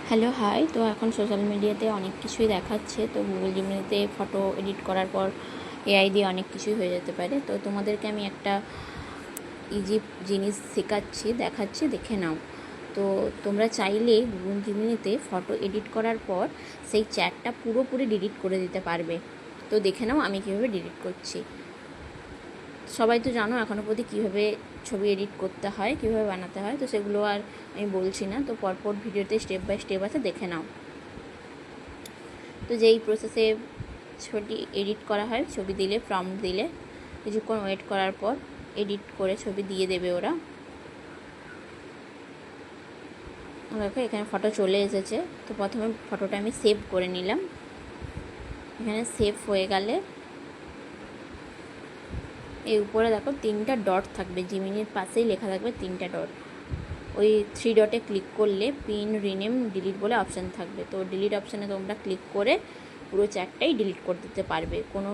Hello hi. তো এখন social মিডিয়াতে অনেক কিছুই দেখাচ্ছে। তো গুগল জিমিনিতে ফটো এডিট করার পর এআই দিয়ে অনেক কিছুই হয়ে যেতে পারে। তো তোমাদেরকে আমি একটা ইজি জিনিস দেখাচ্ছি, দেখে নাও। তো তোমরা চাইলে গুগল জিমিনিতে ফটো এডিট করার পর সেই চ্যাটটা পুরোপুরি ডিলিট করে দিতে পারবে। তো দেখে নাও আমি কীভাবে ডিলিট করছি। সবাই তো জানো এখনও অবধি কীভাবে ছবি এডিট করতে হয়, কীভাবে বানাতে হয়। তো সেগুলো আর আমি বলছি না। তো পরপর ভিডিওতে স্টেপ বাই স্টেপ আছে, দেখে নাও। তো যেই প্রসেসে ছবি এডিট করা হয়, ছবি দিলে, প্রম্পট দিলে, কিছুক্ষণ ওয়েট করার পর এডিট করে ছবি দিয়ে দেবে ওরা। দেখো এখানে ফটো চলে এসেছে। তো প্রথমে ফটোটা আমি সেভ করে নিলাম। এখানে সেভ হয়ে গেলে এই উপরে দেখো 3টা ডট থাকবে, জিমিনির পাশেই লেখা থাকবে 3টা ডট। ওই 3 ডটে ক্লিক করলে পিন, রিনেম, ডিলিট বলে অপশান থাকবে। তো ডিলিট অপশানে তোমরা ক্লিক করে পুরো চ্যাটটাই ডিলিট করে দিতে পারবে। কোনো